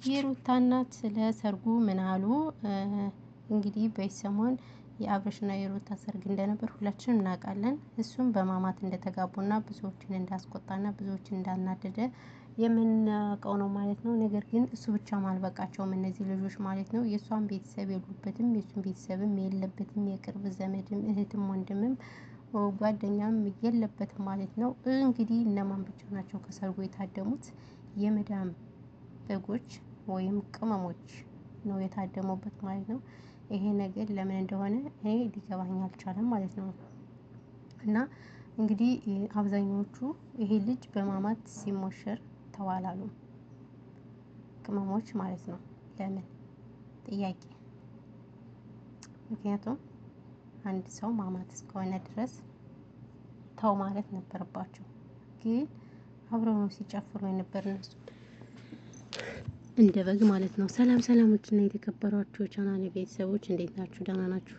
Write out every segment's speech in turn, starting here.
የሩታ እናት ስለ ሰርጉ ምን አሉ? እንግዲህ በሰሞን የአብርሽና የሩታ ሰርግ እንደነበር ሁላችንም እናውቃለን። እሱም በማማት እንደተጋቡና ብዙዎችን እንዳስቆጣና ብዙዎችን እንዳናደደ የምናውቀው ነው ማለት ነው። ነገር ግን እሱ ብቻም አልበቃቸውም እነዚህ ልጆች ማለት ነው። የእሷን ቤተሰብ የሉበትም፣ የእሱን ቤተሰብም የለበትም። የቅርብ ዘመድም እህትም ወንድምም ጓደኛም የለበትም ማለት ነው። እንግዲህ እነማን ብቻ ናቸው ከሰርጉ የታደሙት? የመዳም በጎች ወይም ቅመሞች ነው የታደሙበት ማለት ነው። ይሄ ነገር ለምን እንደሆነ እኔ ሊገባኝ አልቻለም ማለት ነው። እና እንግዲህ አብዛኞቹ ይሄ ልጅ በማማት ሲሞሸር ተዋላሉ ቅመሞች ማለት ነው። ለምን ጥያቄ? ምክንያቱም አንድ ሰው ማማት እስከሆነ ድረስ ተው ማለት ነበረባቸው። ግን አብረው ነው ሲጨፍሩ የነበር እነሱ እንደ በግ ማለት ነው። ሰላም ሰላሞችና የተከበሯችሁ ቻናል ቤተሰቦች እንዴት ናችሁ? ደህና ናችሁ?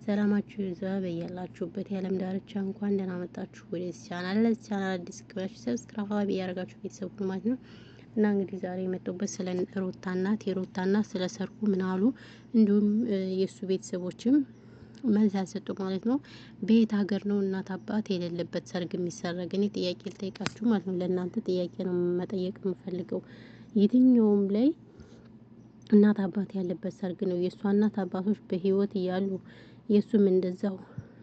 ሰላማችሁ ይዛ በያላችሁበት የዓለም ዳርቻ እንኳን ደህና መጣችሁ ወደ ቻናል። ለዚህ ቻናል አዲስ ከሆናችሁ ሰብስክራይብ ያደርጋችሁ ቤተሰቡ ማለት ነው። እና እንግዲህ ዛሬ የመጣሁበት ስለ ሩታ እናት ስለ ሰርጉ ምን አሉ፣ እንዲሁም የእሱ ቤተሰቦችም መልስ ያልሰጡ ማለት ነው። በየት ሀገር ነው እናት አባት የሌለበት ሰርግ የሚሰረግ? እኔ ጥያቄ ልጠይቃችሁ ማለት ነው። ለእናንተ ጥያቄ ነው መጠየቅ የምፈልገው። የትኛውም ላይ እናት አባት ያለበት ሰርግ ነው። የእሷ እናት አባቶች በህይወት እያሉ የእሱም እንደዛው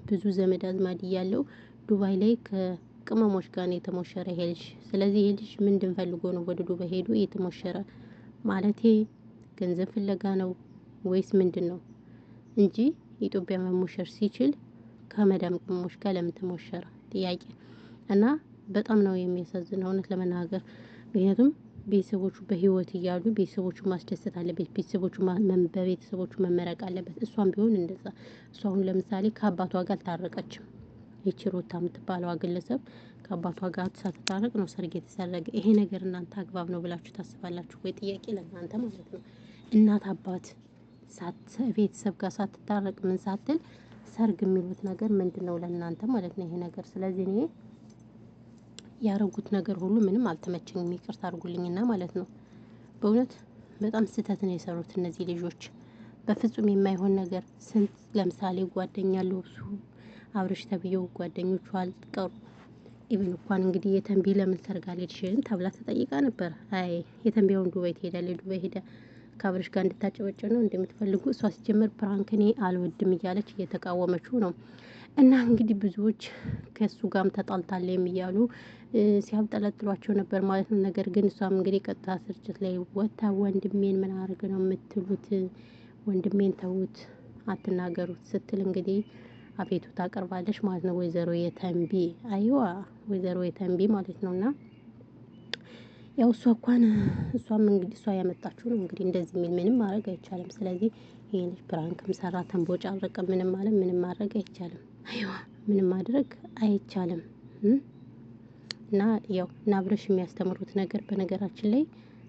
ብዙ ዘመድ አዝማድ እያለው ዱባይ ላይ ከቅመሞች ጋር ነው የተሞሸረ ይሄ ልጅ። ስለዚህ ይሄ ልጅ ምንድን ፈልጎ ነው ወደ ዱባይ ሄዶ የተሞሸረ? ማለቴ ገንዘብ ፍለጋ ነው ወይስ ምንድን ነው? እንጂ ኢትዮጵያ መሞሸር ሲችል ከመዳም ቅመሞች ጋር ለምን ተሞሸረ? ጥያቄ። እና በጣም ነው የሚያሳዝነው እውነት ለመናገር። ምክንያቱም ቤተሰቦቹ በህይወት እያሉ ቤተሰቦቹ ማስደሰት አለበት፣ በቤተሰቦቹ መመረቅ አለበት። እሷም ቢሆን እንደዛ። እሷ አሁን ለምሳሌ ከአባቷ ጋር አልታረቀችም። ይቺ ሩታ የምትባለዋ ግለሰብ ከአባቷ ጋር ሳትታረቅ ነው ሰርግ የተሰረገ። ይሄ ነገር እናንተ አግባብ ነው ብላችሁ ታስባላችሁ ወይ? ጥያቄ ለእናንተ ማለት ነው። እናት አባት ቤተሰብ ጋር ሳትታረቅ ምን ሳትል ሰርግ የሚሉት ነገር ምንድን ነው ለእናንተ ማለት ነው? ይሄ ነገር ስለዚህ እኔ ያረጉት ነገር ሁሉ ምንም አልተመቸኝም። ይቅርታ አድርጉልኝና ማለት ነው። በእውነት በጣም ስህተት ነው የሰሩት እነዚህ ልጆች። በፍጹም የማይሆን ነገር ስንት ለምሳሌ ጓደኛ ለብሱ አብርሽ ተብዬው ጓደኞቹ አልቀሩ። ኢቭን እንኳን እንግዲህ የተንቢ ለምን ሰርግ አልሄድሽም ተብላ ተጠይቃ ነበር። አይ የተንቢውን ዱባይ ትሄዳለች፣ ዱባይ ሄዳ ከአብርሽ ጋር እንድታጨበጭብ ነው እንደምትፈልጉ። እሷ ሲጀመር ፕራንክ እኔ አልወድም እያለች እየተቃወመችው ነው። እና እንግዲህ ብዙዎች ከሱ ጋርም ተጣልታለ የሚያሉ ሲያብጠለጥሏቸው ነበር ማለት ነው። ነገር ግን እሷም እንግዲህ ቀጥታ ስርጭት ላይ ወታ ወንድሜን ምን አርግ ነው የምትሉት? ወንድሜን ተውት አትናገሩት ስትል እንግዲህ አቤቱ ታቀርባለች ማለት ነው። ወይዘሮ የተንቢ አይዋ ወይዘሮ የተንቢ ማለት ነውና ያው እሷም እንግዲህ እሷ ያመጣችው ነው እንግዲህ እንደዚህ የሚል ምንም ማድረግ አይቻልም። ስለዚህ ይሄን ፕራንክም ሰራ ተንቦጫ አረቀ ምንም ማለት ምንም ማድረግ አይቻልም። አይዋ ምንም ማድረግ አይቻልም። እና ያው ናብረሽ የሚያስተምሩት ነገር በነገራችን ላይ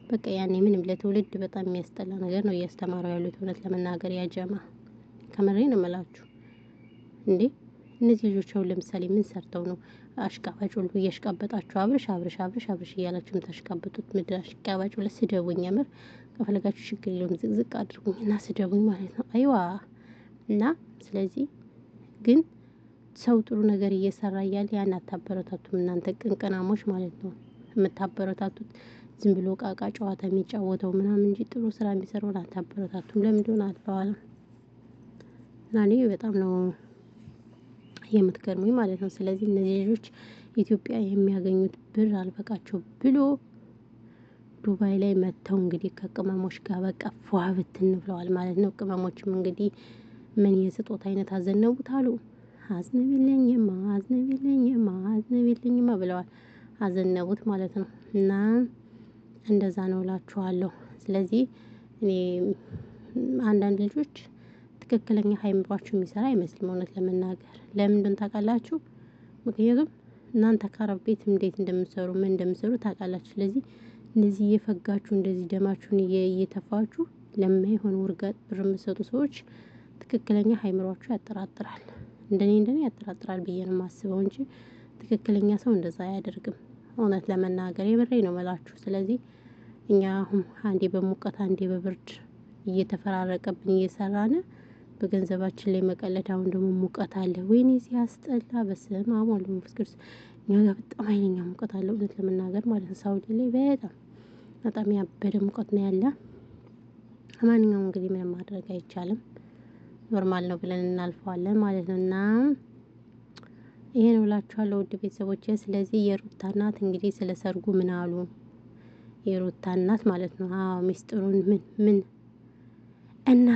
በቃ ያኔ ምንም ለትውልድ በጣም የሚያስጠላ ነገር ነው እያስተማሩ ያሉት። እውነት ለመናገር ያጀማ ከምሬ ነው የምላችሁ። እንዴ እነዚህ ልጆች አሁን ለምሳሌ ምን ሰርተው ነው አሽቃባጭ ሁሉ እያሽቃበጣችሁ አብርሽ እያላችሁም ታሽቃበጡት? ምድር አሽቃባጭ ሁሉ ስደቡኝ፣ የምር ከፈለጋችሁ ችግር የለውም ዝቅዝቅ አድርጉኝ እና ስደቡኝ ማለት ነው። አይዋ እና ስለዚህ ግን ሰው ጥሩ ነገር እየሰራ እያለ ያን አታበረታቱም እናንተ ቅንቅናሞች ማለት ነው። የምታበረታቱት ዝም ብሎ ቃቃ ጨዋታ የሚጫወተው ምናምን እንጂ ጥሩ ስራ የሚሰራውን አታበረታቱም። ለምን እንደሆነ አልፈዋልም። እና እኔ በጣም ነው የምትገርሙኝ ማለት ነው። ስለዚህ እነዚህ ልጆች ኢትዮጵያ የሚያገኙት ብር አልበቃቸው ብሎ ዱባይ ላይ መጥተው እንግዲህ ከቅመሞች ጋር በቃ ፏ ብትን ብለዋል ማለት ነው። ቅመሞችም እንግዲህ ምን የስጦታ አይነት አዘነቡት አሉ። አዝነቢልኝማ ብለዋል። አዘነቡት ማለት ነው። እና እንደዛ ነው እላችኋለሁ። ስለዚህ እኔ አንዳንድ ልጆች ትክክለኛ ሃይምሯችሁ የሚሰራ አይመስልም እውነት ለመናገር። ለምን እንደሆነ ታውቃላችሁ? ምክንያቱም እናንተ ከአረብ ቤት እንዴት እንደምትሰሩ ምን እንደምትሰሩ ታውቃላችሁ። ስለዚህ እንደዚህ እየፈጋችሁ እንደዚህ ደማችሁን እየተፋችሁ ለማይሆን ውርጋጥ ብር የምትሰጡ ሰዎች ትክክለኛ ሃይምሯችሁ ያጠራጥራል። እንደኔ ያጠራጥራል ብዬ ነው የማስበው እንጂ ትክክለኛ ሰው እንደዛ አያደርግም። እውነት ለመናገር የምሬ ነው የምላችሁ። ስለዚህ እኛ አሁን አንዴ በሙቀት አንዴ በብርድ እየተፈራረቀብን እየሰራን በገንዘባችን ላይ መቀለድ። አሁን ደግሞ ሙቀት አለ። ወይኔ ሲያስጠላ! በስመ አብ ወወልድ ወመንፈስ ቅዱስ። እኛ ጋር በጣም ኃይለኛ ሙቀት አለ እውነት ለመናገር ማለት ነው። ሳውዲ ላይ በጣም ያበደ ሙቀት ነው ያለ። ማንኛውም እንግዲህ ምንም ማድረግ አይቻልም። ኖርማል ነው ብለን እናልፈዋለን ማለት ነው። እና ይሄ ነው እላችኋለሁ ውድ ቤተሰቦቼ። ስለዚህ የሩታ እናት እንግዲህ ስለ ሰርጉ ምን አሉ? የሩታ እናት ማለት ነው። አዎ ሚስጥሩን ምን እና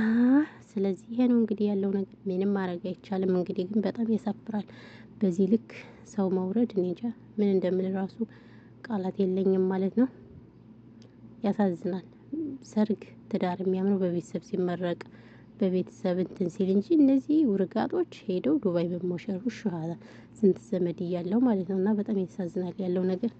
ስለዚህ ይሄ ነው እንግዲህ ያለው ነገር። ምንም ማድረግ አይቻልም። እንግዲህ ግን በጣም ያሳፍራል። በዚህ ልክ ሰው መውረድ እኔ እንጃ ምን እንደምል ራሱ ቃላት የለኝም ማለት ነው። ያሳዝናል። ሰርግ ትዳር የሚያምረው በቤተሰብ ሲመረቅ በቤተሰብ እንትን ሲል እንጂ እነዚህ ውርጋጦች ሄደው ዱባይ በመሸሩ ሻሃዳ ስንት ዘመድ እያለው ማለት ነው። እና በጣም ያሳዝናል ያለው ነገር።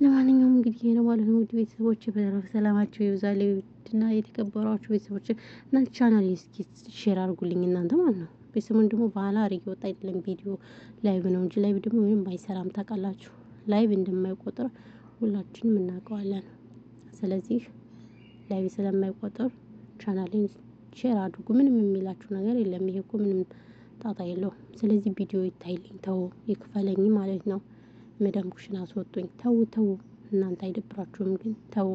ለማንኛውም እንግዲህ ይሄ ነው ማለት ነው ውድ ቤተሰቦች። በተረፈ ሰላማችሁ ይብዛል። ውድና የተከበሯችሁ ቤተሰቦች እና ቻናል እስኪ ሼር አድርጉልኝ እናንተ ማለት ነው። ቤተሰቡን ደግሞ በኋላ አሪግ ወጣ አይደለም ቪዲዮ ላይቭ ነው እንጂ ላይቭ ደግሞ ምንም አይሰራም ታውቃላችሁ። ላይቭ እንደማይቆጥር ሁላችንም እናውቀዋለን። ስለዚህ ላይቭ ስለማይቆጥር ቻናሌን ሼር አድርጉ። ምንም የሚላችሁ ነገር የለም። ይሄ እኮ ምንም ጣጣ የለውም። ስለዚህ ቪዲዮ ይታይልኝ ተው፣ ይክፈለኝ ማለት ነው። መዳም ኩሽና አስወጡኝ። ተው እናንተ አይደብራችሁም ግን ተው።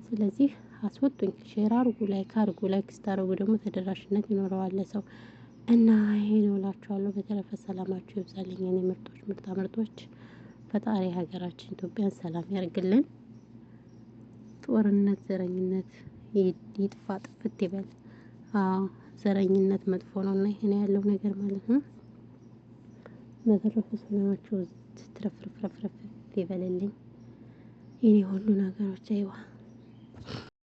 ስለዚህ አስወጡኝ። ሼር አድርጉ፣ ላይክ አድርጉ። ላይክ ስታደርጉ ደግሞ ተደራሽነት ይኖረዋል ሰው እና ይሄ ነው እላችኋለሁ። በተረፈ ሰላማችሁ ይብዛልኝ የኔ ምርጦች፣ ምርጦች። ፈጣሪ ሀገራችን ኢትዮጵያን ሰላም ያርግልን። ጦርነት፣ ዘረኝነት ይጥፋ፣ ጥፍት ይበል። ዘረኝነት መጥፎ ነውና ይሄ ነው ያለው ነገር ማለት ነው። በተረፈ ሰላማችሁ ትረፍረፍረፍረፍ ይበልልኝ የኔ ሁሉ ነገሮች አይዋ